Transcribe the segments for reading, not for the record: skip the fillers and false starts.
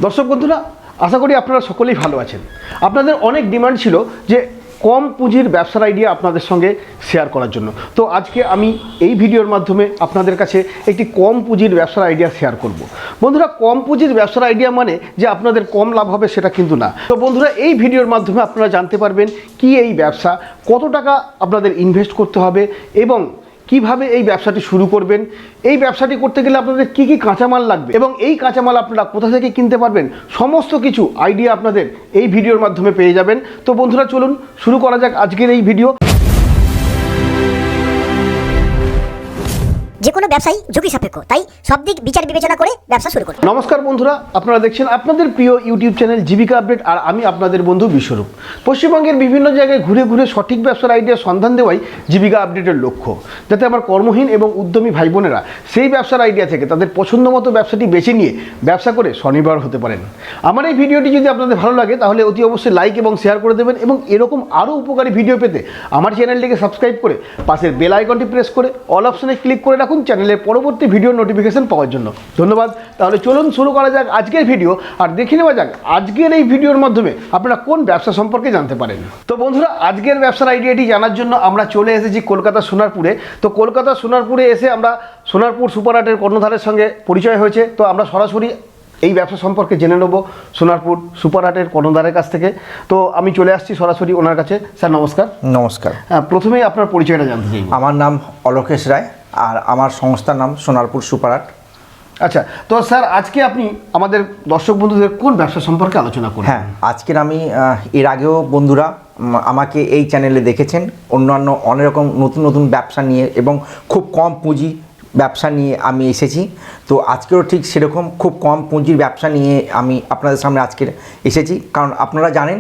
দর্শক বন্ধুরা, আশা করি আপনারা সকলেই ভালো আছেন। আপনাদের অনেক ডিমান্ড ছিল যে কম পুঁজির ব্যবসার আইডিয়া আপনাদের সঙ্গে শেয়ার করার জন্য। তো আজকে আমি এই ভিডিওর মাধ্যমে আপনাদের কাছে একটি কম পুঁজির ব্যবসার আইডিয়া শেয়ার করব। বন্ধুরা, কম পুঁজির ব্যবসার আইডিয়া মানে যে আপনাদের কম লাভ হবে সেটা কিন্তু না। তো বন্ধুরা, এই ভিডিওর মাধ্যমে আপনারা জানতে পারবেন কি এই ব্যবসা, কত টাকা আপনাদের ইনভেস্ট করতে হবে এবং কিভাবে এই ব্যবসাটি শুরু করবেন। এই ব্যবসাটি করতে গেলে আপনাদের কি কি কাঁচামাল লাগবে এবং এই কাঁচামাল আপনারা কোথা থেকে কিনতে পারবেন, সমস্ত কিছু আইডিয়া আপনাদের এই ভিডিওর মাধ্যমে পেয়ে যাবেন। তো বন্ধুরা, চলুন শুরু করা যাক আজকের এই ভিডিও। যে কোনো ব্যবসায়ী ঝুঁকি সাপেক্ষ, তাই সব দিক বিচার বিবেচনা করে ব্যবসা শুরু করুন। নমস্কার বন্ধুরা, আপনারা দেখছেন আপনাদের প্রিয় ইউটিউব চ্যানেল জীবিকা আপডেট, আর আমি আপনাদের বন্ধু বিশ্বরূপ। পশ্চিমবঙ্গের বিভিন্ন জায়গায় ঘুরে ঘুরে সঠিক ব্যবসার আইডিয়া সন্ধান দেওয়াই জীবিকা আপডেটের লক্ষ্য, যাতে আমার কর্মহীন এবং উদ্যমী ভাই বোনেরা সেই ব্যবসার আইডিয়া থেকে তাদের পছন্দ মতো ব্যবসাটি বেছে নিয়ে ব্যবসা করে স্বনির্ভর হতে পারেন। আমার এই ভিডিওটি যদি আপনাদের ভালো লাগে তাহলে অতি অবশ্যই লাইক এবং শেয়ার করে দেবেন, এবং এরকম আরও উপকারী ভিডিও পেতে আমার চ্যানেলটিকে সাবস্ক্রাইব করে পাশের বেল আইকনটি প্রেস করে অল অপশনে ক্লিক করে রাখুন চ্যানেলের পরবর্তী ভিডিও নোটিফিকেশন পাওয়ার জন্য। ধন্যবাদ। তাহলে চলুন শুরু করা যাক আজকের ভিডিও, আর দেখে নেওয়া যাক আজকের এই ভিডিওর মাধ্যমে আপনারা কোন ব্যবসা সম্পর্কে জানতে পারেন। তো বন্ধুরা, আজকের ব্যবসার আইডিয়াটি জানার জন্য আমরা চলে এসেছি কলকাতা সোনারপুরে। তো কলকাতা সোনারপুরে এসে আমরা সোনারপুর সুপারহাটের কর্ণধারের সঙ্গে পরিচয় হয়েছে। তো আমরা সরাসরি এই ব্যবসা সম্পর্কে জেনে নেব সোনারপুর সুপারহাটের কর্ণধারের কাছ থেকে। তো আমি চলে আসছি সরাসরি ওনার কাছে। স্যার নমস্কার। নমস্কার। প্রথমেই আপনার পরিচয়টা জানতে চাই। আমার নাম অলোকেশ রায়, আর আমার সংস্থার নাম সোনারপুর সুপারহাট। আচ্ছা, তো স্যার আজকে আপনি আমাদের দর্শক বন্ধুদের কোন ব্যবসা সম্পর্কে আলোচনা করবেন? হ্যাঁ, আজকের আমি এর আগেও বন্ধুরা আমাকে এই চ্যানেলে দেখেছেন অন্যান্য অনেক রকম নতুন নতুন ব্যবসা নিয়ে এবং খুব কম পুঁজি ব্যবসা নিয়ে আমি এসেছি। তো আজকেও ঠিক সেরকম খুব কম পুঁজির ব্যবসা নিয়ে আমি আপনাদের সামনে আজকের এসেছি। কারণ আপনারা জানেন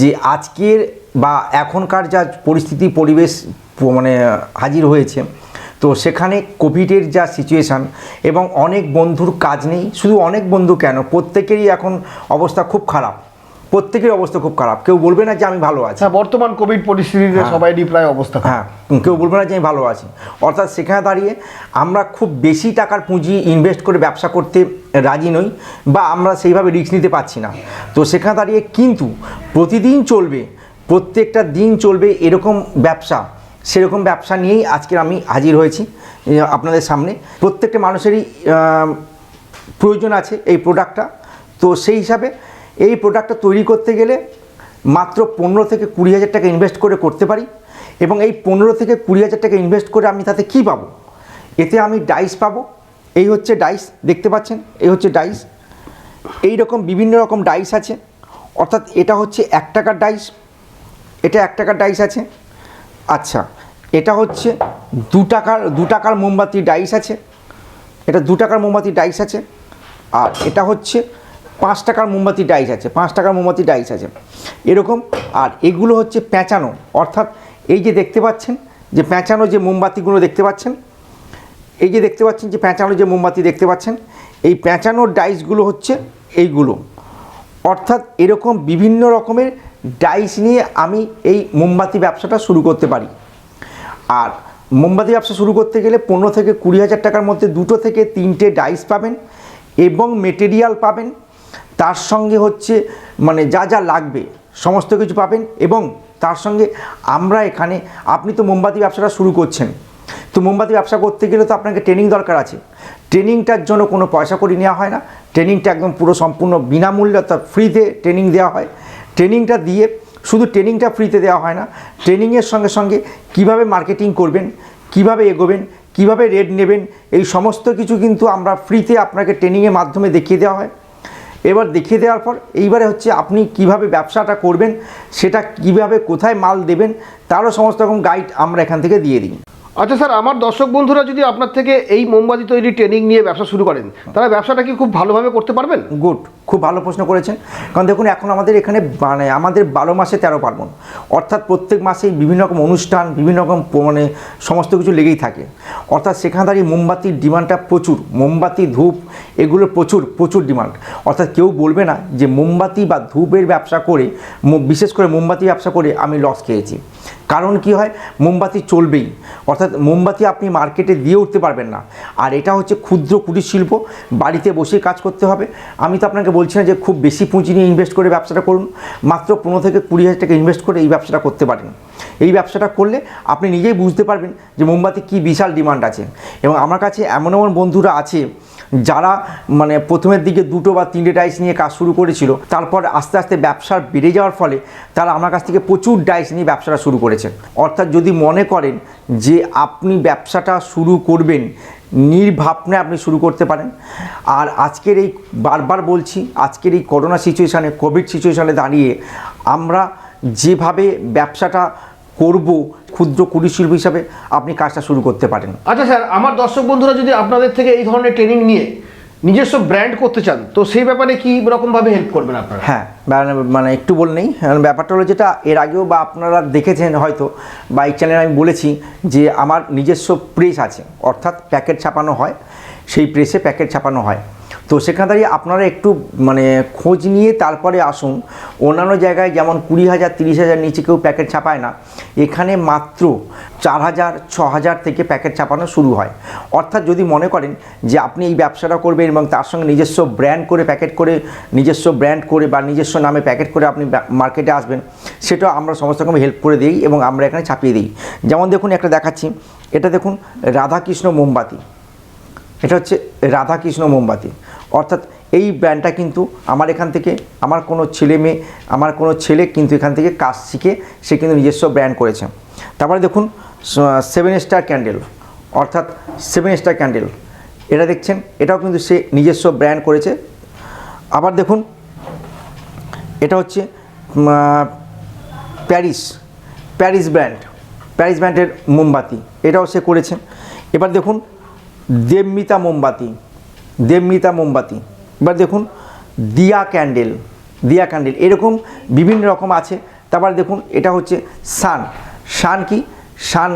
যে আজকের বা এখনকার যা পরিস্থিতি পরিবেশ মানে হাজির হয়েছে, তো সেখানে কোভিডের যা সিচুয়েশান এবং অনেক বন্ধুর কাজ নেই। শুধু অনেক বন্ধু কেন, প্রত্যেকেরই এখন অবস্থা খুব খারাপ, প্রত্যেকের অবস্থা খুব খারাপ। কেউ বলবে না যে আমি ভালো আছি। বর্তমান কোভিড পরিস্থিতিতে সবাইরই প্রায় অবস্থা। হ্যাঁ, কেউ বলবে না যে আমি ভালো আছি। অর্থাৎ সেখানে দাঁড়িয়ে আমরা খুব বেশি টাকার পুঁজি ইনভেস্ট করে ব্যবসা করতে রাজি নই, বা আমরা সেইভাবে রিস্ক নিতে পারছি না। তো সেখানে দাঁড়িয়ে কিন্তু প্রতিদিন চলবে, প্রত্যেকটা দিন চলবে এরকম ব্যবসা, সেরকম ব্যবসা নিয়েই আজকে আমি হাজির হয়েছি আপনাদের সামনে। প্রত্যেকটা মানুষেরই প্রয়োজন আছে এই প্রোডাক্টটা। তো সেই হিসাবে এই প্রোডাক্টটা তৈরি করতে গেলে মাত্র 15 থেকে 20 হাজার টাকা ইনভেস্ট করে করতে পারি। এবং এই 15 থেকে 20 হাজার টাকা ইনভেস্ট করে আমি তাতে কী পাবো? এতে আমি ডাইস পাবো। এই হচ্ছে ডাইস, দেখতে পাচ্ছেন, এই হচ্ছে ডাইস। এই রকম বিভিন্ন রকম ডাইস আছে। অর্থাৎ এটা হচ্ছে 1 টাকার ডাইস, এটা 1 টাকার ডাইস আছে। আচ্ছা, এটা হচ্ছে 2 টাকার মোমবাতি ডাইস আছে, এটা 2 টাকার মোমবাতি ডাইস আছে। আর এটা হচ্ছে 5 টাকার মোমবাতি ডাইস আছে, 5 টাকার মোমবাতি ডাইস আছে এরকম। আর এগুলো হচ্ছে পেঁচানো, অর্থাৎ এই যে দেখতে পাচ্ছেন যে পেঁচানো যে মোমবাতিগুলো দেখতে পাচ্ছেন, এই যে দেখতে পাচ্ছেন যে পেঁচানো যে মোমবাতি দেখতে পাচ্ছেন, এই পেঁচানোর ডাইসগুলো হচ্ছে এইগুলো। অর্থাৎ এরকম বিভিন্ন রকমের ডাইস নিয়ে আমি এই মোমবাতি ব্যবসাটা শুরু করতে পারি। আর মোমবাতি ব্যবসা শুরু করতে গেলে 15 থেকে 20 হাজার টাকার মধ্যে 2 থেকে 3টে ডাইস পাবেন এবং মেটেরিয়াল পাবেন। তার সঙ্গে হচ্ছে মানে যা যা লাগবে সমস্ত কিছু পাবেন। এবং তার সঙ্গে আমরা এখানে, আপনি তো মোমবাতি ব্যবসাটা শুরু করছেন, তো মোমবাতি ব্যবসা করতে গেলে তো আপনাকে ট্রেনিং দরকার আছে। ট্রেনিংটার জন্য কোনো পয়সা করে নেওয়া হয় না, ট্রেনিংটা একদম পুরো সম্পূর্ণ বিনামূল্যে অর্থাৎ ফ্রিতে ট্রেনিং দেওয়া হয়। ট্রেনিংটা দিয়ে শুধু ট্রেনিংটা ফ্রিতে দেওয়া হয় না, ট্রেনিংয়ের সঙ্গে সঙ্গে কিভাবে মার্কেটিং করবেন, কিভাবে এগোবেন, কিভাবে রেট নেবেন, এই সমস্ত কিছু কিন্তু আমরা ফ্রিতে আপনাকে ট্রেনিংয়ের মাধ্যমে দেখিয়ে দেওয়া হয়। এবার দেখিয়ে দেওয়ার পর এইবারে হচ্ছে আপনি কিভাবে ব্যবসাটা করবেন, সেটা কিভাবে কোথায় মাল দেবেন, তারও সমস্ত রকম গাইড আমরা এখান থেকে দিয়ে দিই। আচ্ছা স্যার, আমার দর্শক বন্ধুরা যদি আপনার থেকে এই মোমবাতি তৈরি ট্রেনিং নিয়ে ব্যবসা শুরু করেন, তাহলে ব্যবসাটা কি খুব ভালোভাবে করতে পারবেন? গুড, খুব ভালো প্রশ্ন করেছেন। কারণ দেখুন, এখন আমাদের এখানে মানে আমাদের 12 মাসে 13 পার্বণ, অর্থাৎ প্রত্যেক মাসেই বিভিন্ন রকম অনুষ্ঠান, বিভিন্ন রকম মানে সমস্ত কিছু লেগেই থাকে। অর্থাৎ সেখানে দাঁড়িয়ে মোমবাতির ডিমান্ডটা প্রচুর, মোমবাতি ধূপ এগুলো প্রচুর প্রচুর ডিমান্ড। অর্থাৎ কেউ বলবে না যে মোমবাতি বা ধূপের ব্যবসা করে, বিশেষ করে মোমবাতি ব্যবসা করে আমি লস খেয়েছি। কারণ কি হয়, মোমবাতি চলবেই, অর্থাৎ মোমবাতি আপনি মার্কেটে দিয়ে উঠতে পারবেন না। আর এটা হচ্ছে ক্ষুদ্র কুটির শিল্প, বাড়িতে বসেই কাজ করতে হবে। আমি তো আপনাকে বলছি না যে খুব বেশি পুঁজি নিয়ে ইনভেস্ট করে ব্যবসাটা করুন, মাত্র 15 থেকে 20,000 টাকা ইনভেস্ট করে এই ব্যবসাটা করতে পারেন। এই ব্যবসাটা করলে আপনি নিজেই বুঝতে পারবেন যে মোমবাতি কী বিশাল ডিমান্ড আছে। এবং আমার কাছে এমন এমন বন্ধুরা আছে যারা মানে প্রথমের দিকে 2টো বা 3টে ডাইস নিয়ে কাজ শুরু করেছিল, তারপর আস্তে আস্তে ব্যবসার বেড়ে যাওয়ার ফলে তারা আমার কাছ থেকে প্রচুর ডাইস নিয়ে ব্যবসাটা শুরু করেছেন। অর্থাৎ যদি মনে করেন যে আপনি ব্যবসাটা শুরু করবেন, নির্ভাবনে আপনি শুরু করতে পারেন। আর আজকের এই বারবার বলছি, আজকের এই করোনা সিচুয়েশানে, কোভিড সিচুয়েশানে দাঁড়িয়ে আমরা যেভাবে ব্যবসাটা করব, ক্ষুদ্র কুটির শিল্প হিসাবে আপনি কাজটা শুরু করতে পারেন। আচ্ছা স্যার, আমার দর্শক বন্ধুরা যদি আপনাদের থেকে এই ধরনের ট্রেনিং নিয়ে নিজস্ব ব্র্যান্ড করতে চান, তো সেই ব্যাপারে কি রকমভাবে হেল্প করবেন আপনারা? হ্যাঁ, মানে একটু বলে নেই। ব্যাপারটা হলো যেটা এর আগেও বা আপনারা দেখেছেন হয়তো, বা এই চ্যানেলে আমি বলেছি যে আমার নিজস্ব প্রেস আছে, অর্থাৎ প্যাকেট ছাপানো হয়, সেই প্রেসে প্যাকেট ছাপানো হয়। তো সেখানে দাঁড়িয়ে আপনারা একটু মানে খোঁজ নিয়ে তারপরে আসুন। অন্যান্য জায়গায় যেমন 20,000 30,000 নিচে কেউ প্যাকেট ছাপায় না, এখানে মাত্র 4,000 6,000 থেকে প্যাকেট ছাপানো শুরু হয়। অর্থাৎ যদি মনে করেন যে আপনি এই ব্যবসাটা করবেন এবং তার সঙ্গে নিজস্ব ব্র্যান্ড করে প্যাকেট করে, নিজস্ব ব্র্যান্ড করে বা নিজস্ব নামে প্যাকেট করে আপনি মার্কেটে আসবেন, সেটাও আমরা সমস্ত রকম হেল্প করে দিই এবং আমরা এখানে ছাপিয়ে দিই। যেমন দেখুন একটা দেখাচ্ছি, এটা দেখুন রাধাকৃষ্ণ মোমবাতি, এটা হচ্ছে রাধাকৃষ্ণ মোমবাতি। অর্থাৎ এই ব্র্যান্ডটা কিন্তু আমার এখান থেকে, আমার কোনো ছেলে কিন্তু এখান থেকে কাজ শিখে সে কিন্তু নিজস্ব ব্র্যান্ড করেছে। তারপরে দেখুন 7 স্টার ক্যান্ডেল, অর্থাৎ 7 স্টার ক্যান্ডেল, এটা দেখছেন, এটাও কিন্তু সে নিজস্ব ব্র্যান্ড করেছে। আবার দেখুন এটা হচ্ছে প্যারিস ব্র্যান্ডের মোমবাতি, এটাও সে করেছে। এবার দেখুন দেবমিতা মোমবাতি। এবার দেখুন দিয়া ক্যান্ডেল, এরকম বিভিন্ন রকম আছে। তারপর দেখুন এটা হচ্ছে সান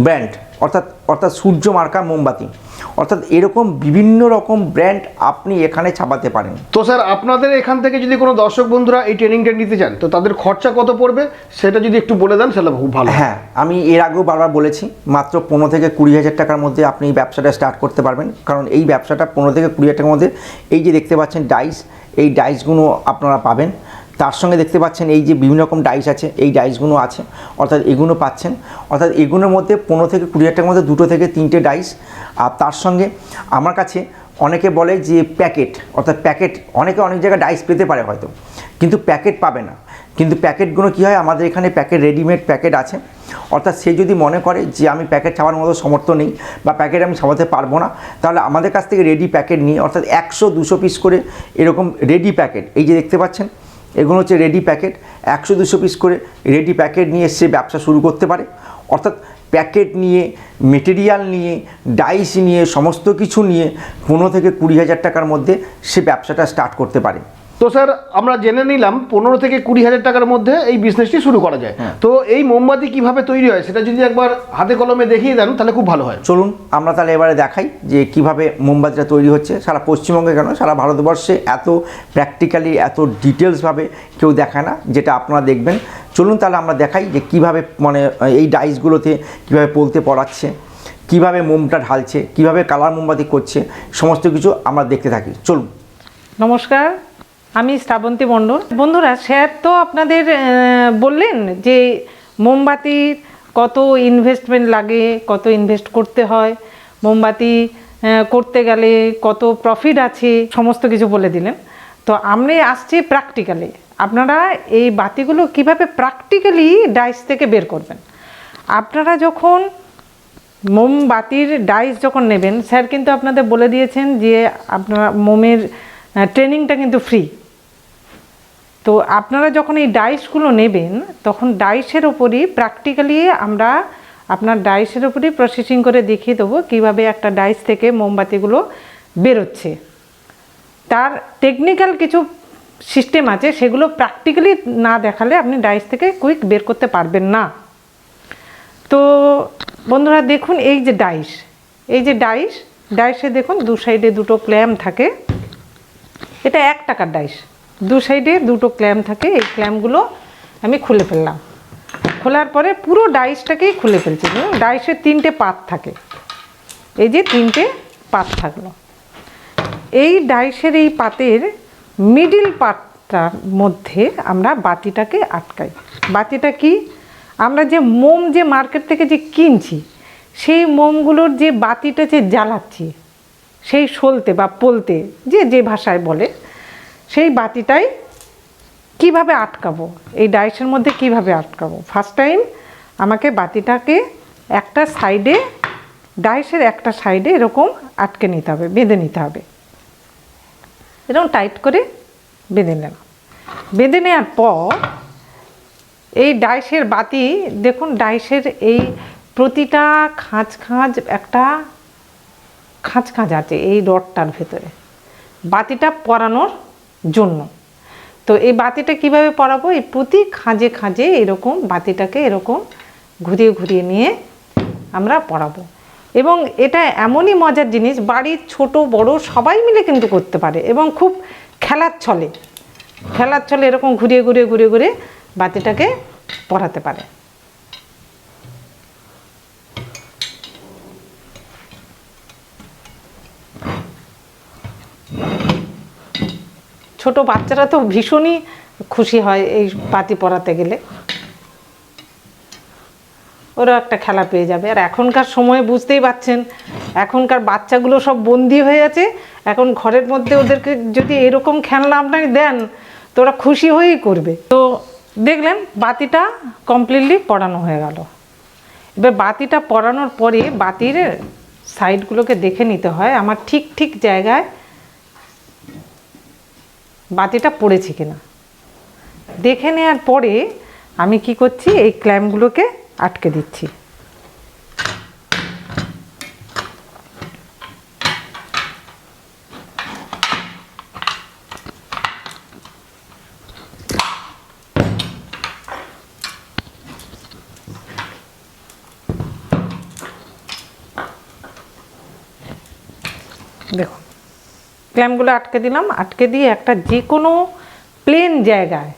ব্র্যান্ড, অর্থাৎ সূর্য মার্কা মোমবাতি। অর্থাৎ এরকম বিভিন্ন রকম ব্র্যান্ড আপনি এখানে ছাপাতে পারেন। তো স্যার, আপনাদের এখান থেকে যদি কোনো দর্শক বন্ধুরা এই ট্রেনিংটা নিতে চান, তো তাদের খরচা কত পড়বে সেটা যদি একটু বলে দেন সেটা খুব ভালো। হ্যাঁ, আমি এর আগেও বারবার বলেছি, মাত্র 15 থেকে 20,000 টাকার মধ্যে আপনি এই ব্যবসাটা স্টার্ট করতে পারবেন। কারণ এই ব্যবসাটা 15 থেকে 20,000 টাকার মধ্যে, এই যে দেখতে পাচ্ছেন ডাইস, এই ডাইসগুলো আপনারা পাবেন। তার সঙ্গে দেখতে পাচ্ছেন এই যে বিভিন্ন রকম ডাইস আছে, এই ডাইসগুলো আছে, অর্থাৎ এগুলো পাচ্ছেন। অর্থাৎ এগুলোর মধ্যে 15 থেকে 20,000 টাকার মধ্যে 2 থেকে 3টে ডাইস। আর তার সঙ্গে আমার কাছে অনেকে বলে যে প্যাকেট, অর্থাৎ প্যাকেট, অনেকে অনেক জায়গায় ডাইস পেতে পারে হয়তো, কিন্তু প্যাকেট পাবে না। কিন্তু প্যাকেটগুলো কী হয়, আমাদের এখানে রেডিমেড প্যাকেট আছে। অর্থাৎ সে যদি মনে করে যে আমি প্যাকেট ছাপানোর মতো সমর্থ নেই বা প্যাকেট আমি ছাপাতে পারবো না, তাহলে আমাদের কাছ থেকে রেডি প্যাকেট নিয়ে, অর্থাৎ 100-200 পিস করে এরকম রেডি প্যাকেট, এই যে দেখতে পাচ্ছেন এগুলো হচ্ছে রেডি প্যাকেট, 100-200 পিস করে রেডি প্যাকেট নিয়ে সে ব্যবসা শুরু করতে পারে। অর্থাৎ প্যাকেট নিয়ে, মেটেরিয়াল নিয়ে, ডাইস নিয়ে, সমস্ত কিছু নিয়ে 15 থেকে 20,000 টাকার মধ্যে সে ব্যবসাটা স্টার্ট করতে পারে। তো স্যার, আমরা জেনে নিলাম 15 থেকে 20,000 টাকার মধ্যে এই বিজনেসটি শুরু করা যায়। তো এই মোমবাতি কিভাবে তৈরি হয় সেটা যদি একবার হাতে কলমে দেখিয়ে দেন তাহলে খুব ভালো হয়। চলুন আমরা তাহলে এবারে দেখাই যে কিভাবে মোমবাতিটা তৈরি হচ্ছে। সারা পশ্চিমবঙ্গে কেন, সারা ভারতবর্ষে এত প্র্যাকটিক্যালি, এত ডিটেলসভাবে কেউ দেখায় না, যেটা আপনারা দেখবেন। চলুন তাহলে আমরা দেখাই যে কিভাবে মানে এই ডাইসগুলোতে কীভাবে পলতে পড়াচ্ছে, কিভাবে মোমটা ঢালছে, কিভাবে কালার মোমবাতি করছে, সমস্ত কিছু আমরা দেখতে থাকি। চলুন। নমস্কার, আমি শ্রাবন্তী মণ্ডল। বন্ধুরা, স্যার তো আপনাদের বললেন যে মোমবাতির কত ইনভেস্টমেন্ট লাগে, কত ইনভেস্ট করতে হয়, মোমবাতি করতে গেলে কত প্রফিট আছে, সমস্ত কিছু বলে দিলেন। তো আমরা আসছি প্র্যাকটিক্যালি, আপনারা এই বাতিগুলো কিভাবে প্র্যাকটিক্যালি ডাইস থেকে বের করবেন। আপনারা যখন মোমবাতির ডাইস যখন নেবেন, স্যার কিন্তু আপনাদের বলে দিয়েছেন যে আপনারা মোমের ট্রেনিংটা কিন্তু ফ্রি। তো আপনারা যখন এই ডাইসগুলো নেবেন, তখন ডাইসের ওপরই প্র্যাকটিক্যালি আমরা আপনার ডাইসের ওপরই প্রসেসিং করে দেখিয়ে দেবো কীভাবে একটা ডাইস থেকে মোমবাতিগুলো বেরোচ্ছে। তার টেকনিক্যাল কিছু সিস্টেম আছে, সেগুলো প্র্যাকটিক্যালি না দেখালে আপনি ডাইস থেকে কুইক বের করতে পারবেন না। তো বন্ধুরা দেখুন, এই যে ডাইসে দেখুন 2 সাইডে 2টো ক্ল্যাম্প থাকে। এটা 1 টাকার ডাইস, 2 সাইডে 2টো ক্ল্যাম্প থাকে। এই ক্ল্যাম্পগুলো আমি খুলে ফেললাম। খোলার পরে পুরো ডাইসটাকেই খুলে ফেলছি। ডাইসের 3টে পাত থাকে, এই যে 3টে পাত থাকলো। এই ডাইসের এই পাতের মিডিল পার্টটার মধ্যে আমরা বাতিটাকে আটকাই। বাতিটা কি, আমরা যে মোম যে মার্কেট থেকে যে কিনছি সেই মোমগুলোর যে বাতিটা যে জ্বালাচ্ছি, সেই সলতে বা পলতে যে ভাষায় বলে, সেই বাতিটাই কিভাবে আটকাবো, এই ডাইসের মধ্যে কিভাবে আটকাবো। ফার্স্ট টাইম আমাকে বাতিটাকে একটা সাইডে, ডাইসের একটা সাইডে এরকম আটকে নিতে হবে, বেঁধে নিতে হবে। এরকম টাইট করে বেঁধে নিলাম। বেঁধে নেওয়ার পর এই ডাইসের বাতি দেখুন, ডাইসের এই প্রতিটা খাঁজ একটা খাঁজ আছে এই রডটার ভেতরে, বাতিটা পরানোর জন্য। তো এই বাতিটা কিভাবে পরাবো, এই প্রতি খাঁজে এরকম বাতিটাকে এরকম ঘুরিয়ে নিয়ে আমরা পরাবো। এবং এটা এমনই মজার জিনিস, বাড়ির ছোট বড় সবাই মিলে কিন্তু করতে পারে এবং খুব খেলার ছলে এরকম ঘুরিয়ে বাতিটাকে পরাতে পারে। ছোট বাচ্চারা তো ভীষণই খুশি হয় এই বাতি পরাতে গেলে, ওরা একটা খেলা পেয়ে যাবে। আর এখনকার সময়ে বুঝতেই পারছেন, এখনকার বাচ্চাগুলো সব বন্দি হয়ে আছে। এখন ঘরের মধ্যে ওদেরকে যদি এরকম খেলনা আপনাকে দেন তো ওরা খুশি হয়েই করবে। তো দেখলেন বাতিটা কমপ্লিটলি পরানো হয়ে গেল। এবার বাতিটা পরানোর পরে বাতির সাইডগুলোকে দেখে নিতে হয় আমার ঠিক জায়গায় বাতিটা পড়েছে কিনা। দেখে নেওয়ার পরে আমি কি করছি, এই ক্ল্যাম্পগুলোকে আটকে দিচ্ছি। দেখুন ক্ল্যাম্পগুলো আটকে দিলাম। আটকে দিয়ে একটা যে কোনো প্লেন জায়গায়,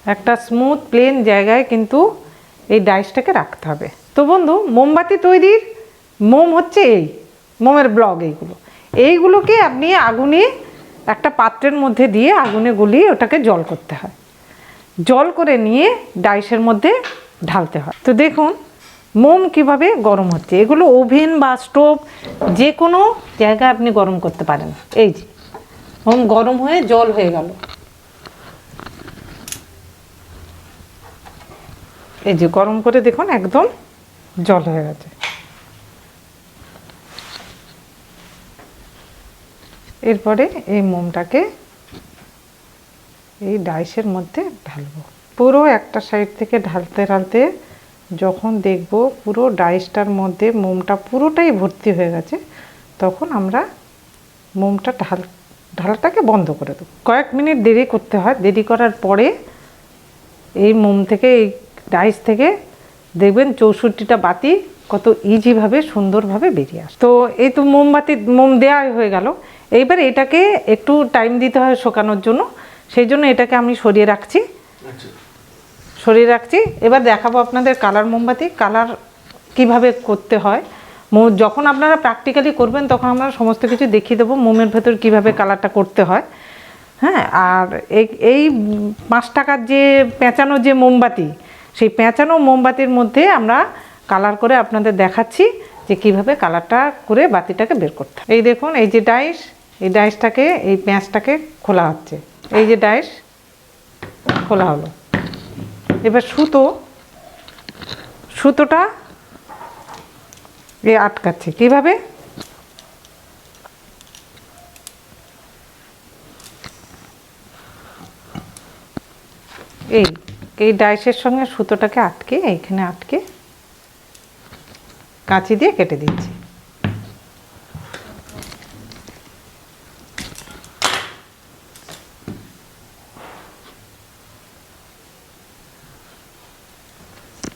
একটা স্মুথ প্লেন জায়গায় কিন্তু এই ডাইসটাকে রাখতে হবে। তো বন্ধু, মোমবাতি তৈরির মোম হচ্ছে এই মোমের ব্লক, এইগুলোকে আপনি আগুনে একটা পাত্রের মধ্যে দিয়ে আগুনে গলিয়ে ওটাকে জল করতে হয়। জল করে নিয়ে ডাইসের মধ্যে ঢালতে হয়। তো দেখুন মোম কিভাবে গরম হচ্ছে। এগুলো ওভেন বা স্টোভ যে কোনো জায়গায় আপনি গরম করতে পারেন। এই যে মোম গরম হয়ে জল হয়ে গেল, এই যে গরম করে দেখুন একদম জল হয়ে গেছে। এরপরে এই মোমটাকে এই ডাইসের মধ্যে ঢালবো। পুরো একটা সাইড থেকে ঢালতে যখন দেখব পুরো ডাইসটার মধ্যে মোমটা পুরোটাই ভর্তি হয়ে গেছে, তখন আমরা মোমটা ঢালাটাকে বন্ধ করে দেবো। কয়েক মিনিট দেরি করতে হয়। দেরি করার পরে এই মোম থেকে, এই ডাইস থেকে দেখবেন 64টা বাতি কত ইজিভাবে সুন্দরভাবে বেরিয়ে আসে। তো এই তো মোম দেওয়া হয়ে গেল। এইবার এটাকে একটু টাইম দিতে হয় শুকানোর জন্য, সেই জন্য এটাকে আমি সরিয়ে রাখছি। এবার দেখাবো আপনাদের কালার মোমবাতি, কালার কিভাবে করতে হয়। যখন আপনারা প্র্যাকটিক্যালি করবেন তখন আমরা সমস্ত কিছু দেখিয়ে দেবো মোমের ভেতর কিভাবে কালারটা করতে হয়। হ্যাঁ, আর এই 5 টাকার যে পেঁচানো যে মোমবাতি, সেই পেঁচানো মোমবাতির মধ্যে আমরা কালার করে আপনাদের দেখাচ্ছি যে কিভাবে কালারটা করে বাতিটাকে বের করতে হয়। এই দেখুন, এই যে ডাইস, এই ডাইসটাকে, এই পেঁচটাকে খোলা হচ্ছে। এই যে ডাইস খোলা হলো। এবার সুতোটা এ আটকাচ্ছে কিভাবে, এই ডাইসের সঙ্গে সুতোটাকে আটকে এইখানে আটকে কাঁচি দিয়ে কেটে দিচ্ছি।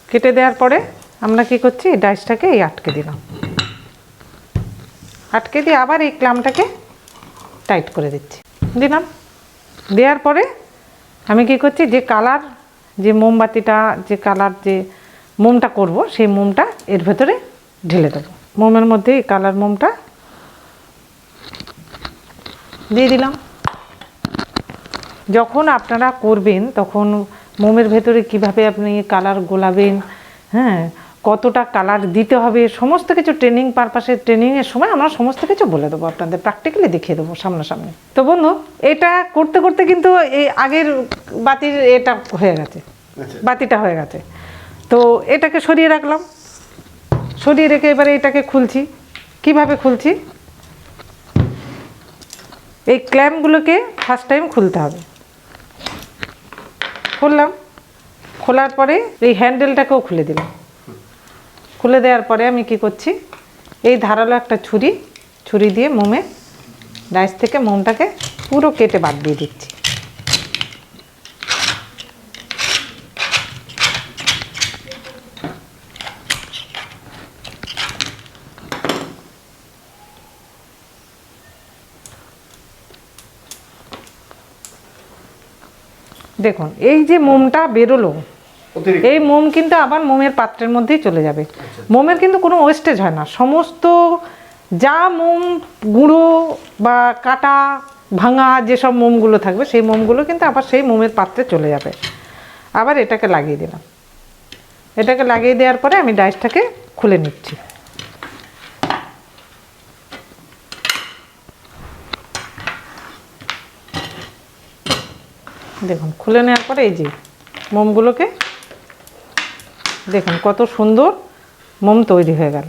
কেটে দেওয়ার পরে আমরা কি করছি, এই ডাইসটাকে এই আটকে দিলাম। আটকে দিয়ে আবার এই ক্লামটাকে টাইট করে দিচ্ছি। দেওয়ার পরে আমি কি করছি, যে কালার, যে মোমবাতিটা, যে কালার, যে মোমটা করব সেই মোমটা এর ভেতরে ঢেলে দেবো। মোমের মধ্যে এই কালার মোমটা দিয়ে দিলাম। যখন আপনারা করবেন তখন মোমের ভেতরে কিভাবে আপনি কালার গোলাবেন, হ্যাঁ, কতটা কালার দিতে হবে, সমস্ত কিছু ট্রেনিং পারপাসে, ট্রেনিংয়ের সময় আমরা সমস্ত কিছু বলে দেবো, আপনাদের প্র্যাকটিক্যালি দেখিয়ে দেবো সামনাসামনি। তো বন্ধু, এটা করতে করতে কিন্তু এই আগের বাতির এটা হয়ে গেছে, বাতিটা হয়ে গেছে। তো এটাকে সরিয়ে রাখলাম, সরিয়ে রেখে এবারে এটাকে খুলছি। কিভাবে খুলছি, এই ক্ল্যাম্পগুলোকে ফার্স্ট টাইম খুলতে হবে। খুললাম, খোলার পরে এই হ্যান্ডেলটাকেও খুলে দিলাম। খুলে দেওয়ার পরে আমি কি করছি, এই ধারালো একটা ছুরি দিয়ে মোমের ডাইস থেকে মোমটাকে পুরো কেটে বাদ দিয়ে দিচ্ছি। দেখুন এই যে মোমটা বেরোলো, এই মোম কিন্তু আবার মোমের পাত্রের মধ্যেই চলে যাবে। মোমের কিন্তু কোনো ওয়েস্টেজ হয় না, সমস্ত যা মোম গুঁড়ো বা কাটা ভাঙা যেসব মোমগুলো থাকবে সেই মোমগুলো কিন্তু আবার সেই মোমের পাত্রে চলে যাবে। আবার এটাকে লাগিয়ে দিলাম। এটাকে লাগিয়ে দেওয়ার পরে আমি ডাইসটাকে খুলে নিচ্ছি। দেখুন খুলে নেওয়ার পরে এই যে মোমগুলোকে দেখুন কত সুন্দর মোম তৈরি হয়ে গেল।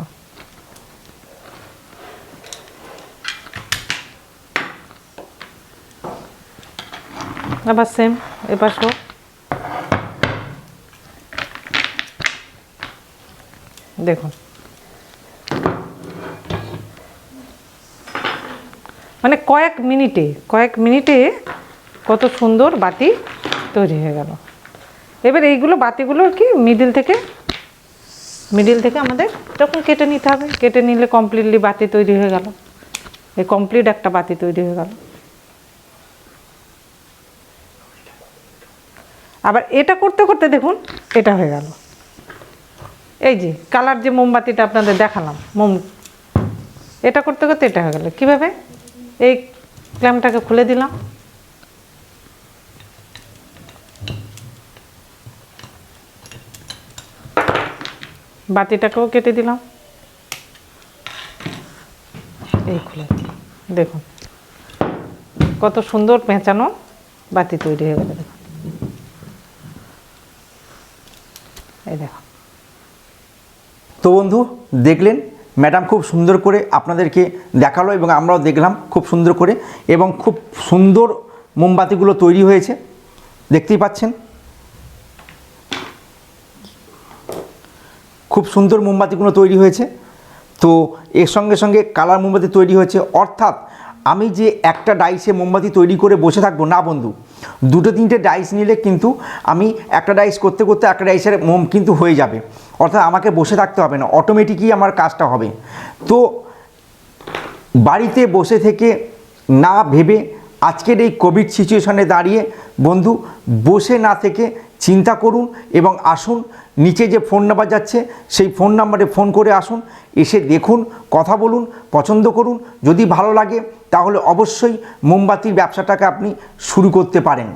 আবার সেম এপাশও দেখুন, মানে কয়েক মিনিটে কত সুন্দর বাতি তৈরি হয়ে গেল। এবার এইগুলো বাতিগুলো কি মিডিল থেকে আমাদের যখন কেটে নিতে হবে, কেটে নিলে কমপ্লিটলি বাতি তৈরি হয়ে গেল। এই কমপ্লিট একটা বাতি তৈরি হয়ে গেল। আবার এটা করতে করতে দেখুন এটা হয়ে গেল। এই যে কালার যে মোমবাতিটা আপনাদের দেখালাম, মোম, এটা করতে করতে এটা হয়ে গেল। কীভাবে, এই ক্ল্যাম্পটাকে খুলে দিলাম, বাতিটাকেও কেটে দিলাম, এই খুলে দেখুন কত সুন্দর পেঁচানো বাতি তৈরি হয়ে গেল। দেখুন এই দেখুন। তো বন্ধু দেখলেন, ম্যাডাম খুব সুন্দর করে আপনাদেরকে দেখালো এবং আমরাও দেখলাম খুব সুন্দর করে, এবং খুব সুন্দর মোমবাতিগুলো তৈরি হয়েছে, দেখতেই পাচ্ছেন। খুব সুন্দর মোমবাতিগুলো তৈরি হয়েছে। তো এর সঙ্গে সঙ্গে কালার মোমবাতি তৈরি হয়েছে, অর্থাৎ আমি যে একটা ডাইসে মোমবাতি তৈরি করে বসে থাকবো না বন্ধু, দুটো তিনটে ডাইস নিলে কিন্তু আমি একটা ডাইস করতে করতে একটা ডাইসের মোম কিন্তু হয়ে যাবে, অর্থাৎ আমাকে বসে থাকতে হবে না, অটোমেটিকই আমার কাজটা হবে। তো বাড়িতে বসে থেকে না ভেবে আজকের এই কোভিড সিচুয়েশনে দাঁড়িয়ে বন্ধু বসে না থেকে চিন্তা করুন এবং আসুন, নিচে যে ফোন নাম্বার যাচ্ছে সেই ফোন নাম্বারে ফোন করে আসুন, এসে দেখুন, কথা বলুন, পছন্দ করুন। যদি ভালো লাগে তাহলে অবশ্যই মোমবাতির ব্যবসাটাকে আপনি শুরু করতে পারেন।